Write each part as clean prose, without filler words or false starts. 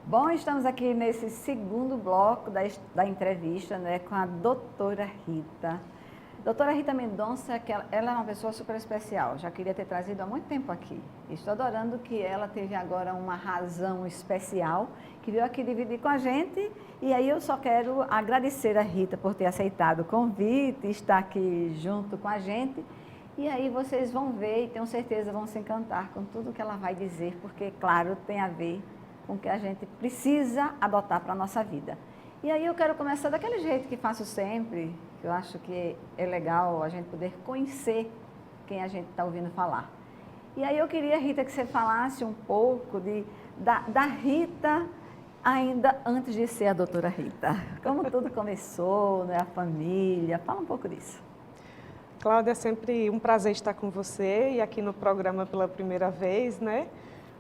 Bom, estamos aqui nesse segundo bloco da entrevista, né, com a doutora Rita. Doutora Rita Mendonça, ela é uma pessoa super especial, já queria ter trazido há muito tempo aqui. Estou adorando que ela teve agora uma razão especial, que veio aqui dividir com a gente, e aí eu só quero agradecer a Rita por ter aceitado o convite, estar aqui junto com a gente, e aí vocês vão ver e tenho certeza vão se encantar com tudo que ela vai dizer, porque, claro, tem a ver com o que a gente precisa adotar para a nossa vida. E aí eu quero começar daquele jeito que faço sempre, que eu acho que é legal a gente poder conhecer quem a gente está ouvindo falar. E aí eu queria, Rita, que você falasse um pouco da Rita ainda antes de ser a doutora Rita. Como tudo começou, né, a família, fala um pouco disso. Cláudia, é sempre um prazer estar com você e aqui no programa pela primeira vez, né?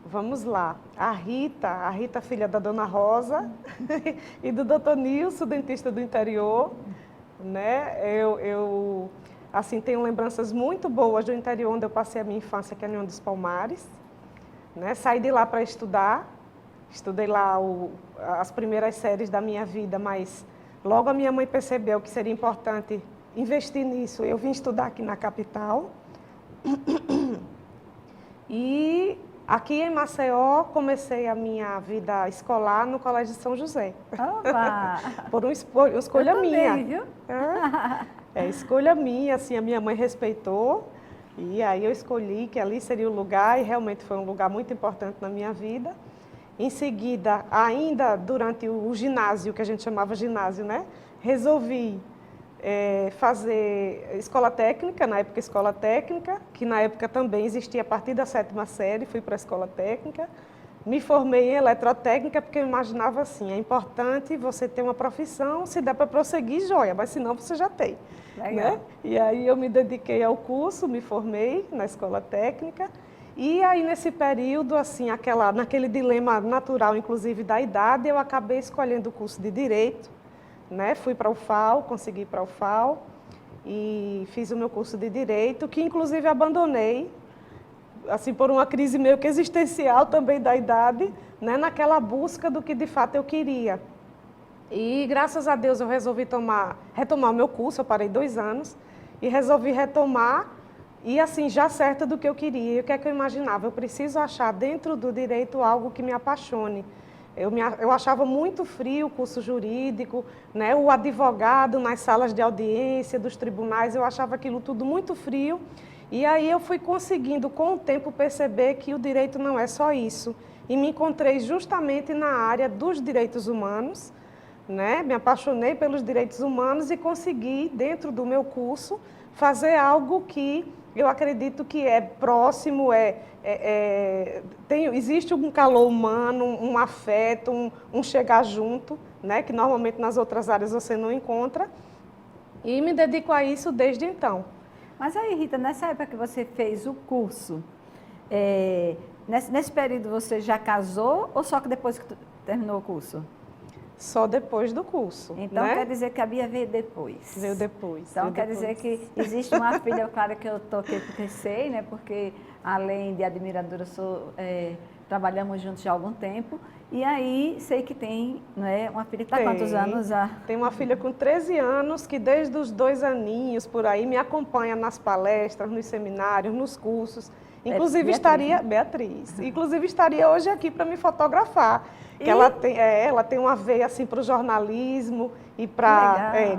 Vamos lá. A Rita, filha da Dona Rosa e do Dr. Nilson, dentista do interior, né? Eu assim, tenho lembranças muito boas do interior onde eu passei a minha infância, que é a União dos Palmares, né? Saí de lá para estudar, estudei lá as primeiras séries da minha vida, mas logo a minha mãe percebeu que seria importante investir nisso. Eu vim estudar aqui na capital e aqui em Maceió, comecei a minha vida escolar no Colégio de São José. Opa! Por uma escolha minha. Viu? Escolha minha, assim, a minha mãe respeitou. E aí eu escolhi que ali seria o lugar, e realmente foi um lugar muito importante na minha vida. Em seguida, ainda durante o ginásio, que a gente chamava ginásio, né? Resolvi fazer escola técnica, na época escola técnica, que na época também existia a partir da 7ª série, fui para a escola técnica, me formei em eletrotécnica, porque eu imaginava assim, é importante você ter uma profissão, se der para prosseguir, joia, mas senão você já tem. Né? E aí eu me dediquei ao curso, me formei na escola técnica, e aí nesse período, assim, naquele dilema natural, inclusive da idade, eu acabei escolhendo o curso de Direito, né? Fui para a UFAL, consegui ir para a UFAL e fiz o meu curso de Direito, que inclusive abandonei, assim, por uma crise meio que existencial também da idade, né? Naquela busca do que de fato eu queria. E graças a Deus eu resolvi retomar o meu curso, eu parei 2 anos, e resolvi retomar, e assim, já certa do que eu queria. E o que é que eu imaginava? Eu preciso achar dentro do direito algo que me apaixone. Eu achava muito frio o curso jurídico, né? O advogado nas salas de audiência dos tribunais, eu achava aquilo tudo muito frio. E aí eu fui conseguindo, com o tempo, perceber que o direito não é só isso. E me encontrei justamente na área dos direitos humanos, né? Me apaixonei pelos direitos humanos e consegui, dentro do meu curso, fazer algo que eu acredito que é próximo, existe um calor humano, um afeto, um chegar junto, né, que normalmente nas outras áreas você não encontra, e me dedico a isso desde então. Mas aí, Rita, nessa época que você fez o curso, nesse período você já casou ou só que depois que terminou o curso? Só depois do curso. Então, né? quer dizer que a Bia veio depois. Veio depois. Então, quer dizer que existe uma filha, claro que eu toquei porque sei, né? Porque, além de admiradora, trabalhamos juntos já há algum tempo. E aí, sei que tem, né, uma filha que está há quantos anos? Tem uma filha com 13 anos, que desde os 2 aninhos, por aí, me acompanha nas palestras, nos seminários, nos cursos. Inclusive, Beatriz. Inclusive, estaria hoje aqui para me fotografar. Que ela tem uma veia assim para o jornalismo e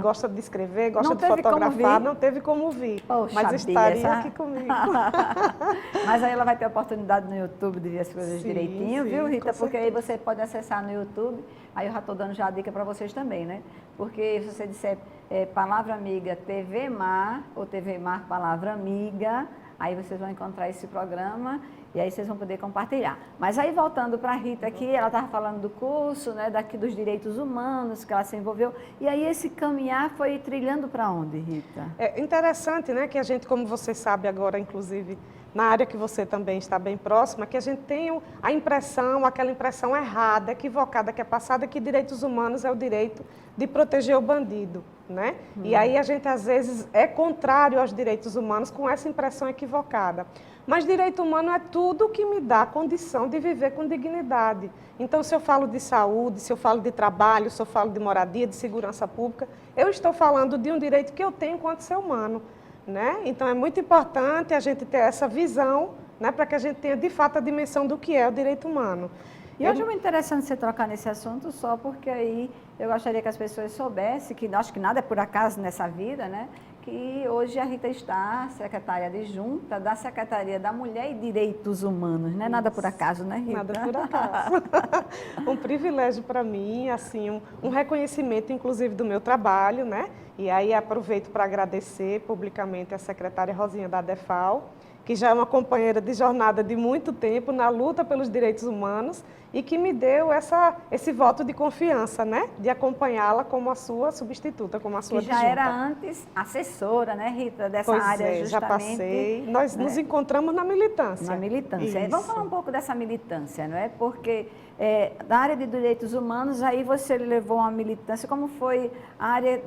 gosta de escrever, gosta de fotografar. Não teve como vir, Poxa, mas estaria aqui comigo. Mas aí ela vai ter a oportunidade no YouTube de ver as coisas direitinho, viu, Rita? Porque aí você pode acessar no YouTube. Aí eu já estou dando já a dica para vocês também, né? Porque se você disser Palavra Amiga TV Mar ou TV Mar Palavra Amiga, aí vocês vão encontrar esse programa e aí vocês vão poder compartilhar. Mas aí voltando para a Rita aqui, ela estava falando do curso, né, daqui dos direitos humanos, que ela se envolveu. E aí esse caminhar foi trilhando para onde, Rita? É interessante, né, que a gente, como você sabe agora, inclusive, na área que você também está bem próxima, que a gente tem a impressão, aquela impressão errada, equivocada, que é passada, que direitos humanos é o direito de proteger o bandido, né? E aí a gente, às vezes, é contrário aos direitos humanos com essa impressão equivocada. Mas direito humano é tudo que me dá a condição de viver com dignidade. Então, se eu falo de saúde, se eu falo de trabalho, se eu falo de moradia, de segurança pública, eu estou falando de um direito que eu tenho enquanto ser humano, né? Então, é muito importante a gente ter essa visão, né, para que a gente tenha, de fato, a dimensão do que é o direito humano. E hoje é muito interessante você trocar nesse assunto, só porque aí eu gostaria que as pessoas soubessem, que acho que nada é por acaso nessa vida, né? Que hoje a Rita está secretária adjunta da Secretaria da Mulher e Direitos Humanos, não é nada por acaso, né, Rita? Nada por acaso. Um privilégio para mim, assim, um reconhecimento, inclusive, do meu trabalho, né? E aí aproveito para agradecer publicamente a secretária Rosinha da ADEFAL, que já é uma companheira de jornada de muito tempo na luta pelos direitos humanos e que me deu esse voto de confiança, né? De acompanhá-la como a sua substituta, como a sua adjunta. Que já era antes assessora, né, Rita, dessa pois área é, justamente. já passei. Nós nos encontramos na militância. Na militância. Isso. Vamos falar um pouco dessa militância, não é? Porque na área de direitos humanos, aí você levou uma militância, como foi a área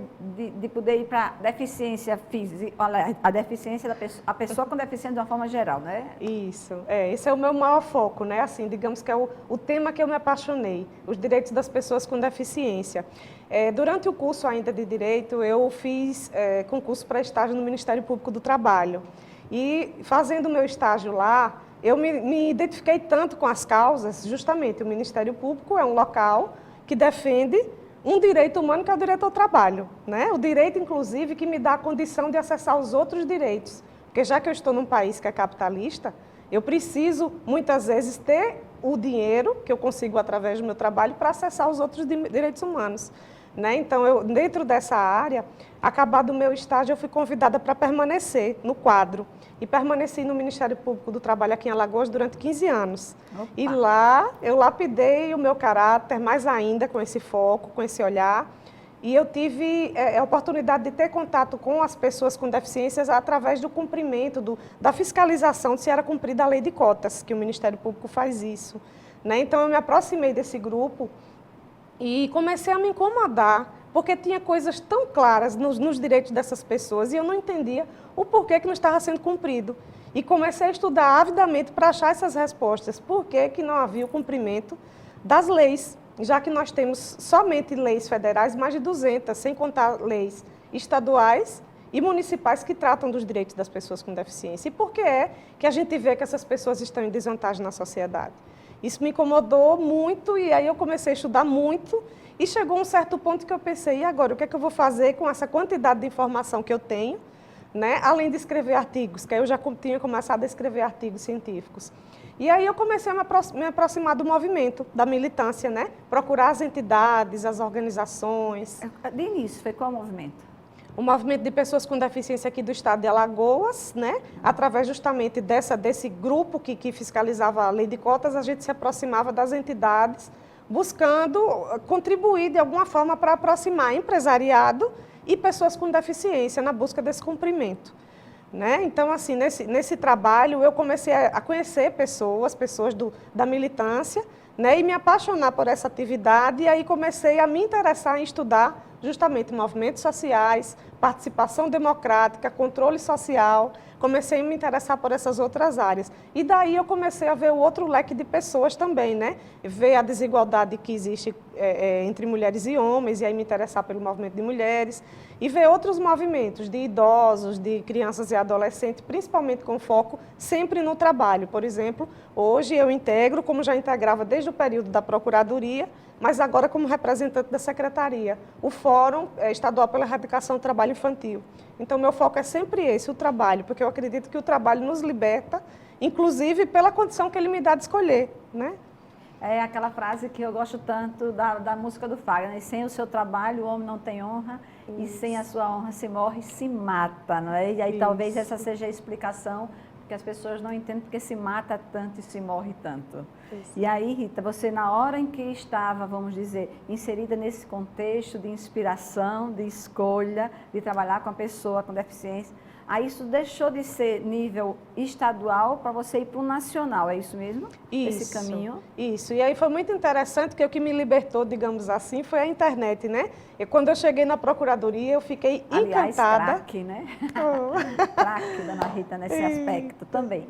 de poder ir para deficiência física, a deficiência da pessoa, a pessoa com deficiência de uma forma geral, né? Isso, esse é o meu maior foco, né? Assim, digamos que é o tema que eu me apaixonei, os direitos das pessoas com deficiência. Durante o curso ainda de Direito, eu fiz concurso para estágio no Ministério Público do Trabalho. E fazendo o meu estágio lá, eu me identifiquei tanto com as causas, justamente o Ministério Público é um local que defende um direito humano que é o direito ao trabalho, né? O direito, inclusive, que me dá a condição de acessar os outros direitos. Porque já que eu estou num país que é capitalista, eu preciso, muitas vezes, ter o dinheiro que eu consigo através do meu trabalho para acessar os outros direitos humanos, né? Então, dentro dessa área, acabado o meu estágio, eu fui convidada para permanecer no quadro. E permaneci no Ministério Público do Trabalho aqui em Alagoas durante 15 anos. Opa. E lá eu lapidei o meu caráter mais ainda com esse foco, com esse olhar. E eu tive a oportunidade de ter contato com as pessoas com deficiências através do cumprimento, da fiscalização de se era cumprida a lei de cotas, que o Ministério Público faz isso, né? Então, eu me aproximei desse grupo e comecei a me incomodar, porque tinha coisas tão claras nos direitos dessas pessoas e eu não entendia o porquê que não estava sendo cumprido. E comecei a estudar avidamente para achar essas respostas. Por que não havia o cumprimento das leis? Já que nós temos somente leis federais, mais de 200, sem contar leis estaduais e municipais que tratam dos direitos das pessoas com deficiência. E por que é que a gente vê que essas pessoas estão em desvantagem na sociedade? Isso me incomodou muito e aí eu comecei a estudar muito e chegou um certo ponto que eu pensei, e agora, o que é que eu vou fazer com essa quantidade de informação que eu tenho, né? Além de escrever artigos, que aí eu já tinha começado a escrever artigos científicos. E aí eu comecei a me aproximar do movimento, da militância, né? Procurar as entidades, as organizações. De início, foi qual movimento? O movimento de pessoas com deficiência aqui do estado de Alagoas, né? Através justamente desse grupo que fiscalizava a lei de cotas, a gente se aproximava das entidades, buscando contribuir de alguma forma para aproximar empresariado e pessoas com deficiência na busca desse cumprimento, né? Então, assim, nesse trabalho, eu comecei a conhecer pessoas da militância, né? E me apaixonar por essa atividade, e aí comecei a me interessar em estudar justamente movimentos sociais, participação democrática, controle social. Comecei a me interessar por essas outras áreas. E daí eu comecei a ver o outro leque de pessoas também, né? Ver a desigualdade que existe entre mulheres e homens, e aí me interessar pelo movimento de mulheres. E ver outros movimentos de idosos, de crianças e adolescentes, principalmente com foco sempre no trabalho. Por exemplo, hoje eu integro, como já integrava desde o período da Procuradoria, mas agora como representante da Secretaria, o Fórum Estadual pela Erradicação do Trabalho Infantil. Então, meu foco é sempre esse, o trabalho, porque eu acredito que o trabalho nos liberta, inclusive pela condição que ele me dá de escolher, né? É aquela frase que eu gosto tanto da música do Fagner, sem o seu trabalho o homem não tem honra, isso. E sem a sua honra se morre e se mata, não é? E aí isso. Talvez essa seja a explicação, porque as pessoas não entendem porque se mata tanto e se morre tanto. Isso. E aí, Rita, você na hora em que estava, vamos dizer, inserida nesse contexto de inspiração, de escolha, de trabalhar com a pessoa com deficiência, Aí isso deixou de ser nível estadual para você ir para o nacional, é isso mesmo? Isso, esse caminho? Isso, e aí foi muito interessante que o que me libertou, digamos assim, foi a internet, né? E quando eu cheguei na Procuradoria, eu fiquei encantada. Craque, né? Craque, dona Rita, nesse aspecto também.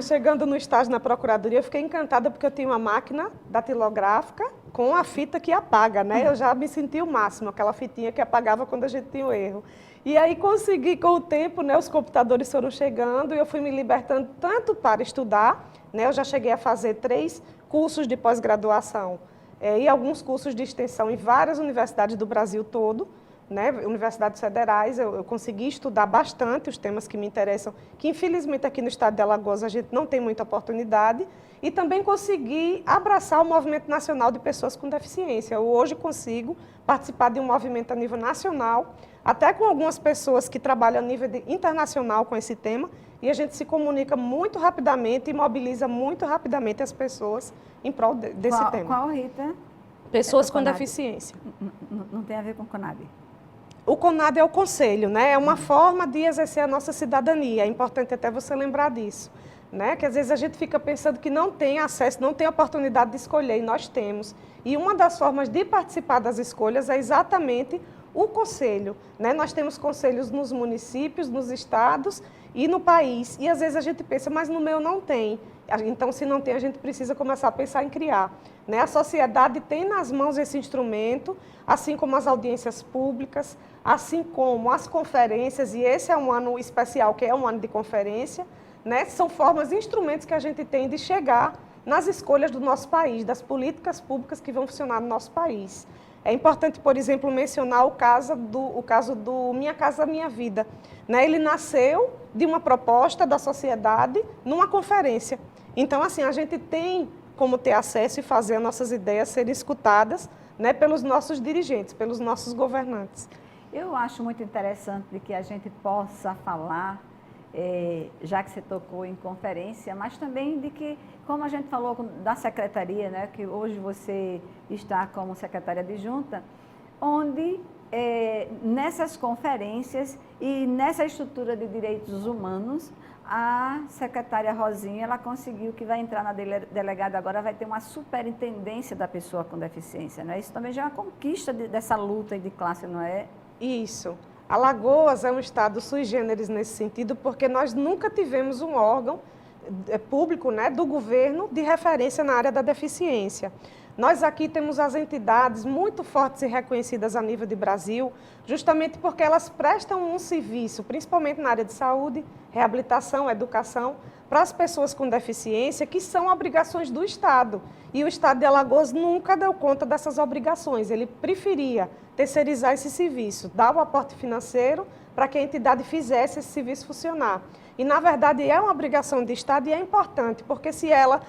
Chegando no estágio na Procuradoria, eu fiquei encantada porque eu tinha uma máquina datilográfica com a fita que apaga, né? Eu já me senti o máximo, aquela fitinha que apagava quando a gente tinha o erro. E aí consegui, com o tempo, né, os computadores foram chegando e eu fui me libertando tanto para estudar, né? Eu já cheguei a fazer 3 cursos de pós-graduação e alguns cursos de extensão em várias universidades do Brasil todo, né, universidades federais. Eu consegui estudar bastante os temas que me interessam, que infelizmente aqui no estado de Alagoas a gente não tem muita oportunidade, e também consegui abraçar o movimento nacional de pessoas com deficiência. Eu hoje consigo participar de um movimento a nível nacional, até com algumas pessoas que trabalham a nível internacional com esse tema, e a gente se comunica muito rapidamente e mobiliza muito rapidamente as pessoas em prol desse tema. Qual, Rita? Pessoas com deficiência. Não tem a ver com o CONAB? O CONAD é o conselho, né? É uma forma de exercer a nossa cidadania. É importante até você lembrar disso, né? Que às vezes a gente fica pensando que não tem acesso, não tem oportunidade de escolher, e nós temos. E uma das formas de participar das escolhas é exatamente o conselho, né? Nós temos conselhos nos municípios, nos estados e no país. E às vezes a gente pensa, mas no meu não tem. Então, se não tem, a gente precisa começar a pensar em criar, né? A sociedade tem nas mãos esse instrumento, assim como as audiências públicas, assim como as conferências, e esse é um ano especial, que é um ano de conferência, né? São formas e instrumentos que a gente tem de chegar nas escolhas do nosso país, das políticas públicas que vão funcionar no nosso país. É importante, por exemplo, mencionar o caso do Minha Casa Minha Vida, né? Ele nasceu de uma proposta da sociedade numa conferência. Então, assim, a gente tem como ter acesso e fazer as nossas ideias serem escutadas, né, pelos nossos dirigentes, pelos nossos governantes. Eu acho muito interessante que a gente possa falar, já que você tocou em conferência, mas também de que, como a gente falou da secretaria, né, que hoje você está como secretária adjunta, onde nessas conferências e nessa estrutura de direitos humanos, a secretária Rosinha, ela conseguiu que vai entrar na delegada agora, vai ter uma superintendência da pessoa com deficiência, né? Isso também já é uma conquista dessa luta de classe, não é? Isso. Alagoas é um estado sui generis nesse sentido, porque nós nunca tivemos um órgão público, né, do governo de referência na área da deficiência. Nós aqui temos as entidades muito fortes e reconhecidas a nível de Brasil, justamente porque elas prestam um serviço, principalmente na área de saúde, reabilitação, educação, para as pessoas com deficiência, que são obrigações do Estado. E o Estado de Alagoas nunca deu conta dessas obrigações, ele preferia terceirizar esse serviço, dar o aporte financeiro para que a entidade fizesse esse serviço funcionar. E, na verdade, é uma obrigação do Estado e é importante, porque se ela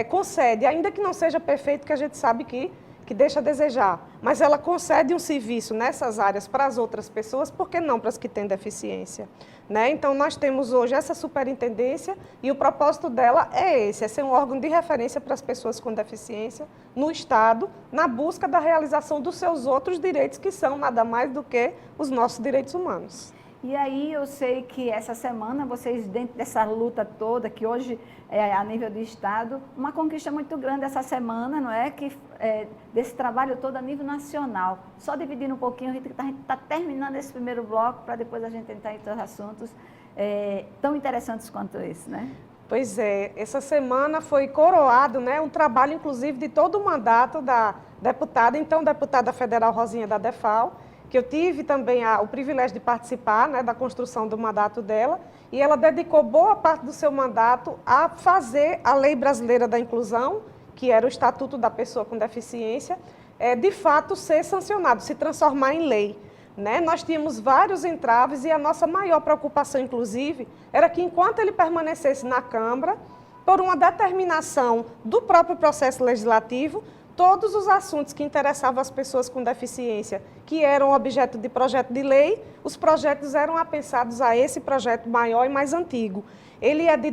concede, ainda que não seja perfeito, que a gente sabe que deixa a desejar, mas ela concede um serviço nessas áreas para as outras pessoas, por que não para as que têm deficiência? Né? Então, nós temos hoje essa superintendência e o propósito dela é esse, é ser um órgão de referência para as pessoas com deficiência no Estado, na busca da realização dos seus outros direitos, que são nada mais do que os nossos direitos humanos. E aí eu sei que essa semana vocês, dentro dessa luta toda, que hoje é a nível do Estado, uma conquista muito grande essa semana, não é? Que, desse trabalho todo a nível nacional. Só dividindo um pouquinho, a gente está terminando esse primeiro bloco para depois a gente entrar em outros assuntos tão interessantes quanto esse, né? Pois é, essa semana foi coroado, né, um trabalho, inclusive, de todo o mandato da deputada, então deputada federal Rosinha da Defal, que eu tive também o privilégio de participar, né, da construção do mandato dela, e ela dedicou boa parte do seu mandato a fazer a Lei Brasileira da Inclusão, que era o Estatuto da Pessoa com Deficiência, de fato ser sancionado, se transformar em lei. Né? Nós tínhamos vários entraves e a nossa maior preocupação, inclusive, era que enquanto ele permanecesse na Câmara, por uma determinação do próprio processo legislativo, todos os assuntos que interessavam as pessoas com deficiência, que eram objeto de projeto de lei, os projetos eram apensados a esse projeto maior e mais antigo. Ele é de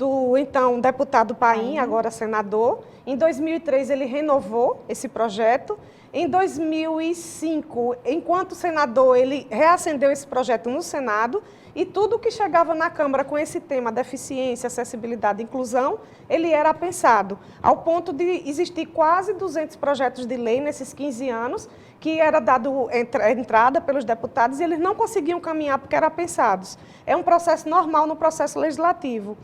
do então deputado Paim, agora senador. Em 2003 ele renovou esse projeto. Em 2005, enquanto senador, ele reacendeu esse projeto no Senado e tudo que chegava na Câmara com esse tema, deficiência, acessibilidade e inclusão, ele era pensado, ao ponto de existir quase 200 projetos de lei nesses 15 anos, que era dado entrada pelos deputados e eles não conseguiam caminhar porque eram pensados. É um processo normal no processo legislativo.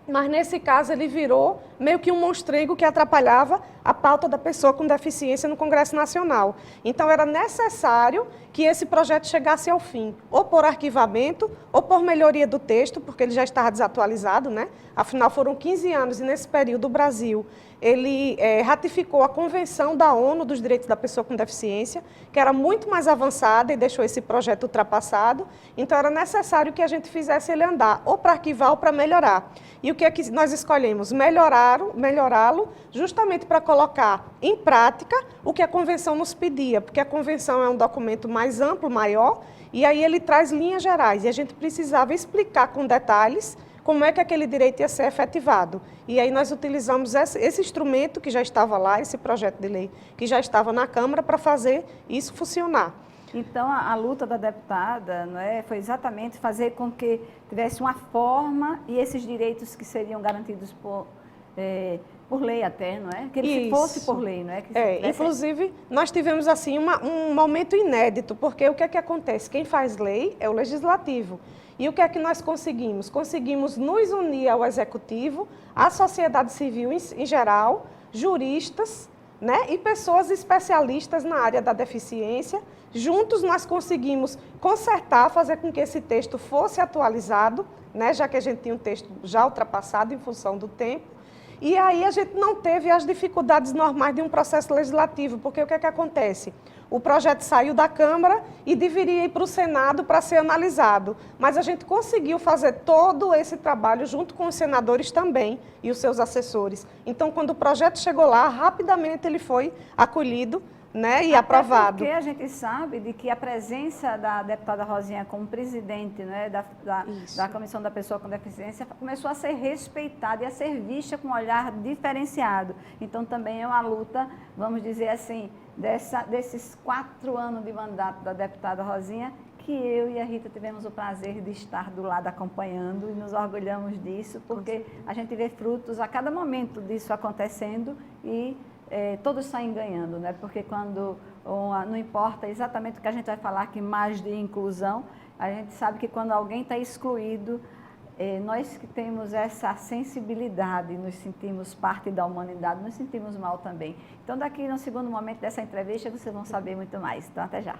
Mas, nesse caso, ele virou meio que um monstrengo que atrapalhava a pauta da pessoa com deficiência no Congresso Nacional. Então, era necessário que esse projeto chegasse ao fim, ou por arquivamento, ou por melhoria do texto, porque ele já estava desatualizado, né? Afinal, foram 15 anos, e nesse período o Brasil ele ratificou a Convenção da ONU dos Direitos da Pessoa com Deficiência, que era muito mais avançada e deixou esse projeto ultrapassado. Então, era necessário que a gente fizesse ele andar, ou para arquivar ou para melhorar. E o que é que nós escolhemos? Melhorá-lo justamente para colocar em prática o que a Convenção nos pedia, porque a Convenção é um documento mais amplo, maior, e aí ele traz linhas gerais, e a gente precisava explicar com detalhes como é que aquele direito ia ser efetivado. E aí nós utilizamos esse instrumento que já estava lá, esse projeto de lei que já estava na Câmara, para fazer isso funcionar. Então, a luta da deputada, não é, foi exatamente fazer com que tivesse uma forma e esses direitos que seriam garantidos por lei até, não é? Que ele fosse por lei, não é? Que inclusive, nós tivemos assim um momento inédito, porque o que é que acontece? Quem faz lei é o Legislativo. E o que é que nós conseguimos? Conseguimos nos unir ao Executivo, à sociedade civil em geral, juristas, né, e pessoas especialistas na área da deficiência. Juntos nós conseguimos consertar, fazer com que esse texto fosse atualizado, né, já que a gente tinha um texto já ultrapassado em função do tempo. E aí a gente não teve as dificuldades normais de um processo legislativo, porque o que é que acontece? O projeto saiu da Câmara e deveria ir para o Senado para ser analisado. Mas a gente conseguiu fazer todo esse trabalho junto com os senadores também e os seus assessores. Então, quando o projeto chegou lá, rapidamente ele foi acolhido, né, e aprovado. Porque a gente sabe de que a presença da deputada Rosinha como presidente, né, da Comissão da Pessoa com Deficiência começou a ser respeitada e a ser vista com um olhar diferenciado. Então, também é uma luta, vamos dizer assim, desses 4 anos de mandato da deputada Rosinha, que eu e a Rita tivemos o prazer de estar do lado acompanhando e nos orgulhamos disso, porque a gente vê frutos a cada momento disso acontecendo e todos saem ganhando, né? Porque quando não importa exatamente o que a gente vai falar aqui mais de inclusão, a gente sabe que quando alguém está excluído, nós que temos essa sensibilidade, nos sentimos parte da humanidade, nos sentimos mal também. Então, daqui no segundo momento dessa entrevista, vocês vão saber muito mais. Então, até já.